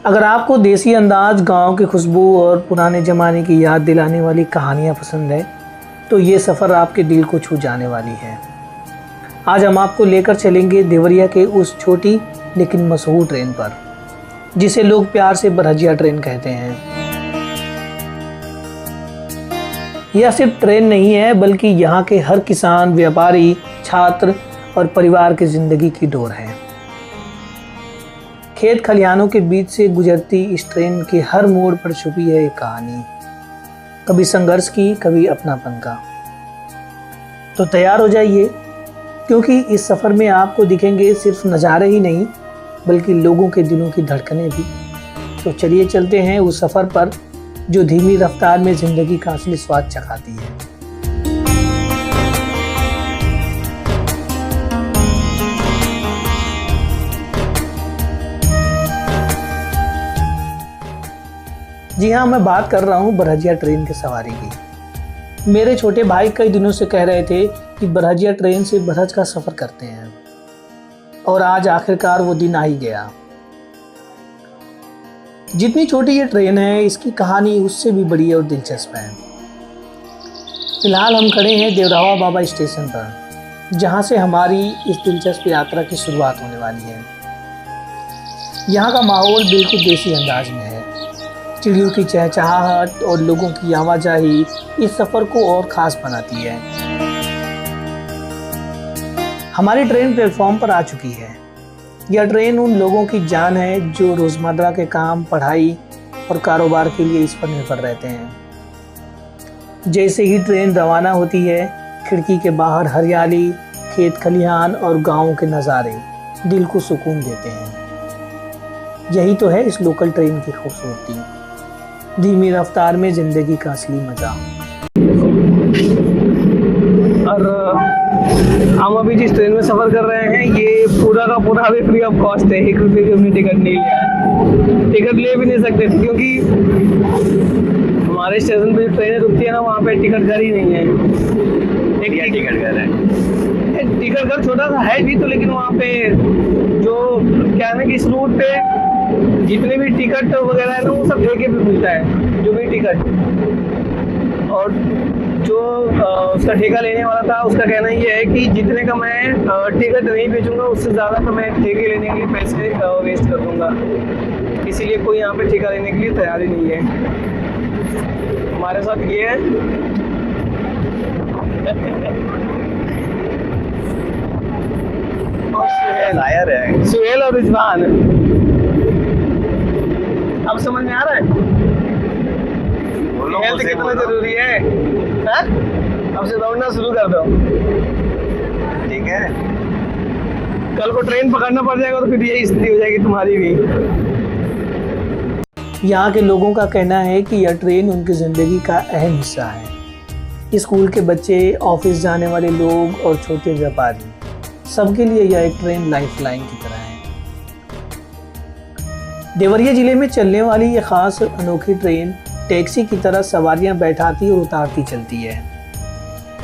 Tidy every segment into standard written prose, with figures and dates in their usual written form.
अगर आपको देसी अंदाज, गांव की खुशबू और पुराने ज़माने की याद दिलाने वाली कहानियाँ पसंद है तो ये सफ़र आपके दिल को छू जाने वाली है। आज हम आपको लेकर चलेंगे देवरिया के उस छोटी लेकिन मशहूर ट्रेन पर, जिसे लोग प्यार से बरहजिया ट्रेन कहते हैं। यह सिर्फ ट्रेन नहीं है, बल्कि यहाँ के हर किसान, व्यापारी, छात्र और परिवार की ज़िंदगी की डोर है। खेत खलिहानों के बीच से गुजरती इस ट्रेन के हर मोड़ पर छुपी है एक कहानी, कभी संघर्ष की, कभी अपनापन का। तो तैयार हो जाइए, क्योंकि इस सफ़र में आपको दिखेंगे सिर्फ नज़ारे ही नहीं, बल्कि लोगों के दिलों की धड़कनें भी। तो चलिए चलते हैं उस सफ़र पर जो धीमी रफ्तार में ज़िंदगी का असली स्वाद चखाती है। जी हाँ, मैं बात कर रहा हूँ बरहजिया ट्रेन की सवारी की। मेरे छोटे भाई कई दिनों से कह रहे थे कि बरहजिया ट्रेन से बरहज का सफ़र करते हैं, और आज आखिरकार वो दिन आ ही गया। जितनी छोटी ये ट्रेन है, इसकी कहानी उससे भी बड़ी और दिलचस्प है। फिलहाल हम खड़े हैं देवरावा बाबा स्टेशन पर, जहाँ से हमारी इस दिलचस्प यात्रा की शुरुआत होने वाली है। यहाँ का माहौल बिल्कुल देसी अंदाज में है। चिड़ियों की चहचहाहट और लोगों की आवाजाही इस सफ़र को और ख़ास बनाती है। हमारी ट्रेन प्लेटफॉर्म पर आ चुकी है। यह ट्रेन उन लोगों की जान है जो रोज़मर्रा के काम, पढ़ाई और कारोबार के लिए इस पर निर्भर रहते हैं। जैसे ही ट्रेन रवाना होती है, खिड़की के बाहर हरियाली, खेत खलिहान और गाँव के नज़ारे दिल को सुकून देते हैं। यही तो है इस लोकल ट्रेन की खूबसूरती, धीमी रफ्तार में ज़िंदगी का असली मज़ा। और हम अभी जिस ट्रेन में सफ़र कर रहे हैं, ये पूरा का पूरा भी फ्री ऑफ कॉस्ट है। 1 रुपये की हमने टिकट नहीं लिया है। टिकट ले भी नहीं सकते थे, क्योंकि हमारे स्टेशन पे ट्रेनें रुकती है ना, वहाँ पे टिकट घर ही नहीं है। एक टिकट घर है, टिकट घर छोटा सा है भी तो, लेकिन वहाँ पे जो क्या है ना कि इस रूट पे जितने भी टिकट वगैरह है ना, वो सब ठेके पे मिलता है, जो भी टिकट। और जो उसका ठेका लेने वाला था, उसका कहना ये है कि जितने का मैं टिकट नहीं बेचूंगा, उससे ज़्यादा का मैं ठेके लेने के लिए पैसे वेस्ट कर दूंगा। इसीलिए कोई यहाँ पे ठेका लेने के लिए तैयार ही नहीं है। हमारे साथ ये है सुहेल और रिजवान। अब समझ में आ रहा है हेल्थ कितना जरूरी है? अब से दौड़ना शुरू कर दो, ठीक है? कल को ट्रेन पकड़ना पड़ जाएगा तो फिर यही स्थिति हो जाएगी तुम्हारी भी। यहाँ के लोगों का कहना है कि यह ट्रेन उनकी ज़िंदगी का अहम हिस्सा है। स्कूल के बच्चे, ऑफिस जाने वाले लोग और छोटे व्यापारी, सबके लिए यह एक ट्रेन लाइफलाइन की तरह है। देवरिया जिले में चलने वाली ये ख़ास अनोखी ट्रेन टैक्सी की तरह सवारियां बैठाती और उतारती चलती है।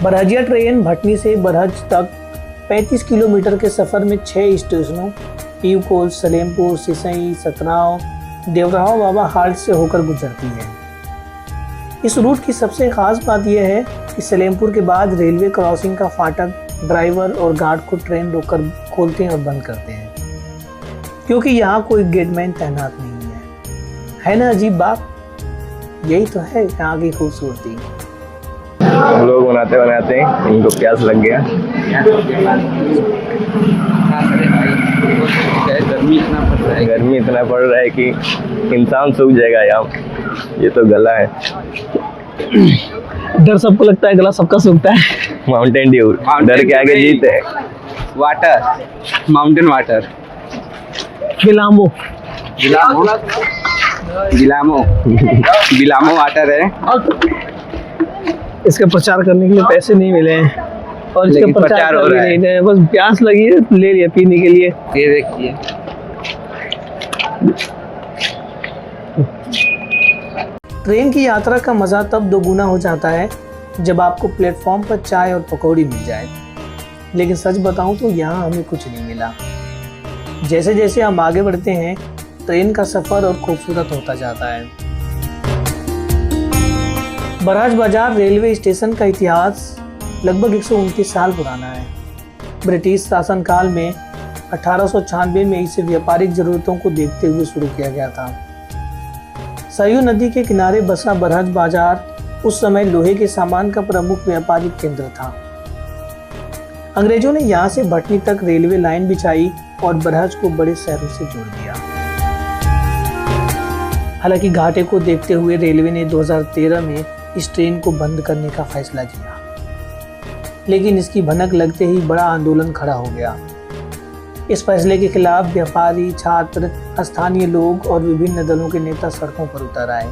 बरहजिया ट्रेन भटनी से बरहज तक 35 किलोमीटर के सफ़र में 6 स्टेशनों पीवकोल, सलेमपुर, सिसई, सतनाव, देवरावा बाबा हाल्ट से होकर गुजरती है। इस रूट की सबसे ख़ास बात यह है कि सलेमपुर के बाद रेलवे क्रॉसिंग का फाटक ड्राइवर और गार्ड को ट्रेन रोककर खोलते और बंद करते हैं, क्योंकि यहाँ कोई गेटमैन तैनात नहीं है ना अजीब बात? यही तो है यहाँ की खूबसूरती। हम लोग बनाते बनाते इनको प्यास लग गया। गर्मी इतना पड़ रहा है कि इंसान सूख जाएगा यहाँ। ये तो गला है। डर सबको लगता है, गला सबका सूखता है। माउंटेन ड्यू, डर के आगे जीत है। वाटर, माउंटेन वाटर, बिलामो बिलामो वाटर है। इसका प्रचार करने के लिए पैसे नहीं मिले हैं, और इसका प्रचार हो रहा है। बस प्यास लगी है, ले लिया पीने के लिए। ये देखिए, ट्रेन की यात्रा का मज़ा तब दोगुना हो जाता है जब आपको प्लेटफॉर्म पर चाय और पकौड़ी मिल जाए। लेकिन सच बताऊं तो यहाँ हमें कुछ नहीं मिला। जैसे जैसे हम आगे बढ़ते हैं, ट्रेन का सफ़र और खूबसूरत होता जाता है। बरहज बाजार रेलवे स्टेशन का इतिहास लगभग 129 साल पुराना है। ब्रिटिश शासनकाल में 1896 में इसे व्यापारिक ज़रूरतों को देखते हुए शुरू किया गया था। सरयू नदी के किनारे बसा बरहज बाजार उस समय लोहे के सामान का प्रमुख व्यापारिक केंद्र था। अंग्रेजों ने यहाँ से भटनी तक रेलवे लाइन बिछाई और बरहज को बड़े शहरों से जोड़ दिया। हालांकि घाटे को देखते हुए रेलवे ने 2013 में इस ट्रेन को बंद करने का फैसला किया, लेकिन इसकी भनक लगते ही बड़ा आंदोलन खड़ा हो गया। इस फैसले के खिलाफ व्यापारी, छात्र, स्थानीय लोग और विभिन्न दलों के नेता सड़कों पर उतर आए।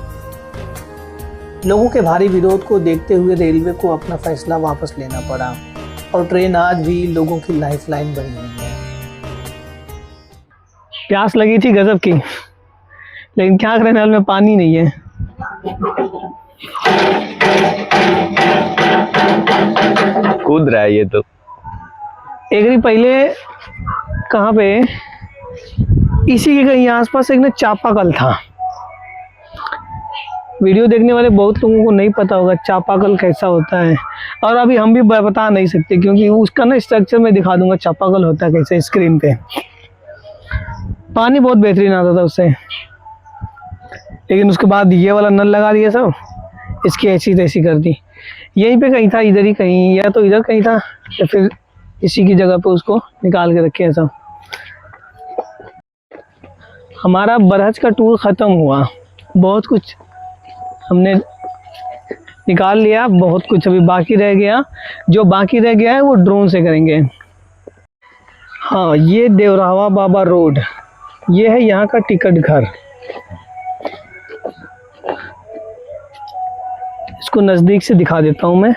लोगों के भारी विरोध को देखते हुए रेलवे को अपना फैसला वापस लेना पड़ा और ट्रेन आज भी लोगों की लाइफलाइन बनी हुई है। प्यास लगी थी गजब की, लेकिन क्या करें, नल में पानी नहीं है। कूद रहा है ये तो। एक दिन पहले कहाँ पे, इसी के कहीं आसपास एक ना चापाकल था। वीडियो देखने वाले बहुत लोगों को नहीं पता होगा चापाकल कैसा होता है, और अभी हम भी बता नहीं सकते क्योंकि उसका ना स्ट्रक्चर मैं दिखा दूंगा चापाकल होता है कैसे स्क्रीन पे। पानी बहुत बेहतरीन आता था उससे, लेकिन उसके बाद ये वाला नल लगा दिया सब, इसकी ऐसी तैसी कर दी। यहीं पे कहीं था, इधर ही कहीं, या तो इधर कहीं था या फिर इसी की जगह पे उसको निकाल के रखे हैं सब। हमारा बरहज का टूर ख़त्म हुआ, बहुत कुछ हमने निकाल लिया, बहुत कुछ अभी बाकी रह गया। जो बाकी रह गया है वो ड्रोन से करेंगे। हाँ, ये देवरावा बाबा रोड, ये है यहाँ का टिकट घर। इसको नज़दीक से दिखा देता हूँ मैं,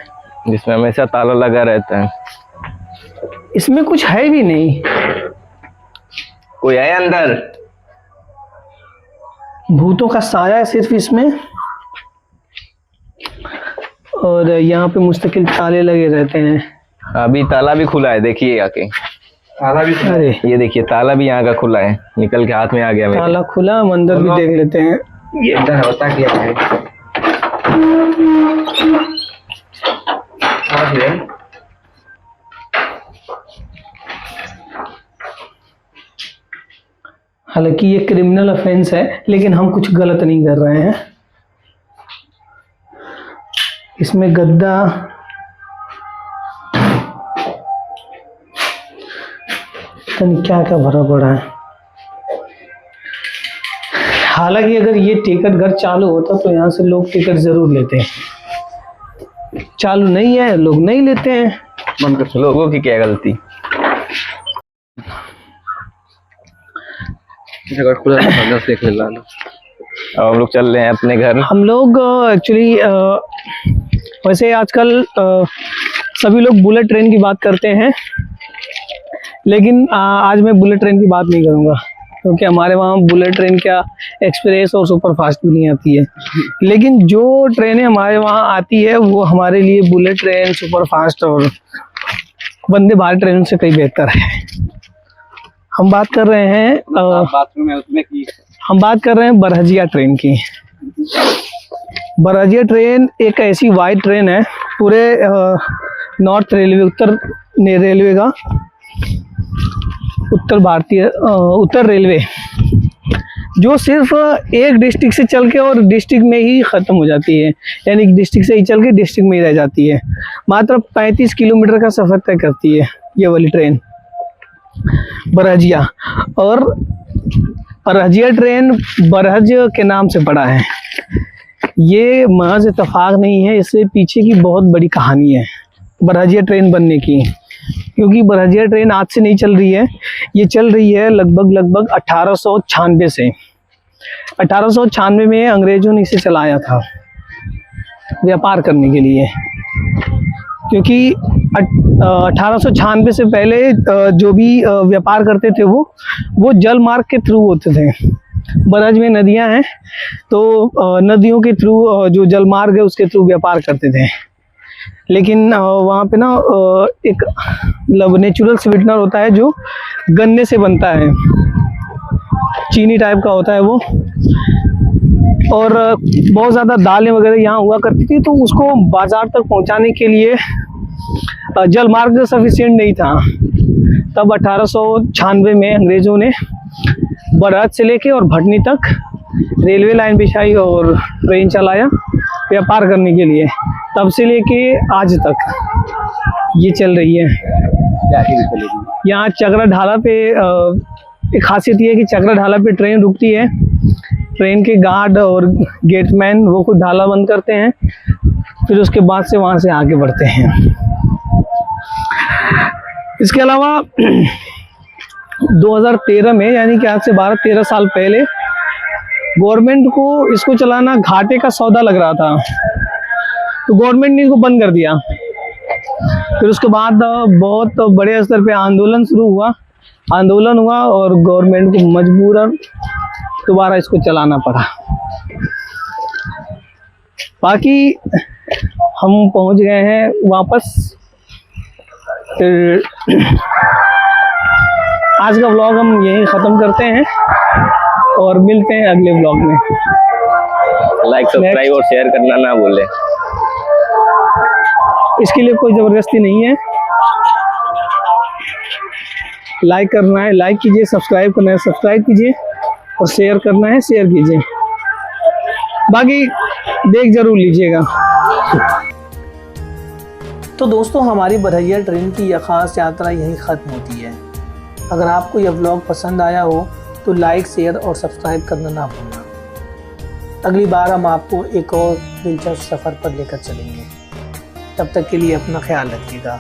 जिसमें हमेशा ताला लगा रहता है। इसमें कुछ है भी नहीं। कोई है अंदर? भूतों का साया है सिर्फ इसमें, और यहाँ पे मुस्तकिल ताले लगे रहते हैं। अभी ताला भी खुला है, देखिए आके। ताला भी अरे ये देखिए, ताला भी यहाँ का खुला है, निकल के हाथ में आ गया मेरे। ताला खुला, हम अंदर भी देख लेते हैं। ये अंदर होता क्या है? हालांकि ये क्रिमिनल ऑफेंस है, लेकिन हम कुछ गलत नहीं कर रहे हैं। इसमें गद्दा, क्या क्या भरा पड़ा है। हालांकि अगर ये टिकट घर चालू होता तो यहाँ से लोग टिकट जरूर लेते हैं। चालू नहीं है, लोग नहीं लेते हैं। बंद कर। लोगों की क्या गलती? खुला देख ले। अब हम लोग चल रहे हैं अपने घर। हम लोग एक्चुअली वैसे आजकल सभी लोग बुलेट ट्रेन की बात करते हैं, लेकिन आज मैं बुलेट ट्रेन की बात नहीं करूँगा, क्योंकि हमारे वहाँ बुलेट ट्रेन क्या एक्सप्रेस और सुपर फास्ट भी नहीं आती है। लेकिन जो ट्रेनें हमारे वहाँ आती है वो हमारे लिए बुलेट ट्रेन, सुपर फास्ट और वंदे भारत ट्रेन से कई बेहतर है। हम बात कर रहे हैं बाथरूम है उसमें की। हम बात कर रहे हैं बरहजिया ट्रेन की। बरहजिया ट्रेन एक ऐसी वाइड ट्रेन है पूरे नॉर्थ रेलवे, उत्तर रेलवे का, उत्तर रेलवे, जो सिर्फ एक डिस्ट्रिक्ट से चल के और डिस्ट्रिक्ट में ही ख़त्म हो जाती है, यानी डिस्ट्रिक्ट से ही चल के डिस्ट्रिक्ट में ही रह जाती है। मात्र 35 किलोमीटर का सफ़र तय करती है ये वाली ट्रेन बरहजिया। और बरहजिया ट्रेन बरहज के नाम से पड़ा है, ये महज इत्तेफाक नहीं है, इससे पीछे की बहुत बड़ी कहानी है बरहजिया ट्रेन बनने की। क्योंकि बरहजिया ट्रेन आज से नहीं चल रही है, ये चल रही है लगभग 1896 से। 1896 में अंग्रेजों ने इसे चलाया था व्यापार करने के लिए, क्योंकि 1896 से पहले जो भी व्यापार करते थे वो जल मार्ग के थ्रू होते थे। बरहज में नदियां हैं, तो नदियों के थ्रू जो जल मार्ग है उसके थ्रू व्यापार करते थे। लेकिन वहाँ पे ना एक मतलब नेचुरल स्वीटनर होता है जो गन्ने से बनता है, चीनी टाइप का होता है वो। और बहुत ज़्यादा दालें वगैरह यहाँ हुआ करती थी, तो उसको बाज़ार तक पहुँचाने के लिए जल मार्ग सफिशिएंट नहीं था। तब 1896 में अंग्रेज़ों ने बरहत से लेके और भटनी तक रेलवे लाइन बिछाई और ट्रेन चलाया व्यापार करने के लिए। तब से लेके आज तक ये चल रही है। यहाँ चकरा ढाला पे एक खासियत ये है कि चकरा ढाला पे ट्रेन रुकती है। ट्रेन के गार्ड और गेटमैन वो खुद ढाला बंद करते हैं, फिर उसके बाद से वहाँ से आगे बढ़ते हैं। इसके अलावा 2013 में, यानी कि आज से 12-13 साल पहले, गवर्नमेंट को इसको चलाना घाटे का सौदा लग रहा था, तो गवर्नमेंट ने इसको बंद कर दिया। फिर उसके बाद बहुत बड़े स्तर पे आंदोलन हुआ और गवर्नमेंट को मजबूरन दोबारा इसको चलाना पड़ा। बाकी हम पहुंच गए हैं वापस। फिर आज का व्लॉग हम यहीं ख़त्म करते हैं और मिलते हैं अगले व्लॉग में। लाइक, सब्सक्राइब और शेयर करना ना भूलें। इसके लिए कोई ज़बरदस्ती नहीं है। लाइक करना है लाइक कीजिए, सब्सक्राइब करना है सब्सक्राइब कीजिए, और शेयर करना है शेयर कीजिए। बाकी देख जरूर लीजिएगा। तो दोस्तों, हमारी बरहइया ट्रेन की यह ख़ास यात्रा यहीं ख़त्म होती है। अगर आपको यह व्लॉग पसंद आया हो तो लाइक, शेयर और सब्सक्राइब करना ना भूलना। अगली बार हम आपको एक और दिलचस्प सफ़र पर लेकर चलेंगे। तब तक के लिए अपना ख्याल रखिएगा।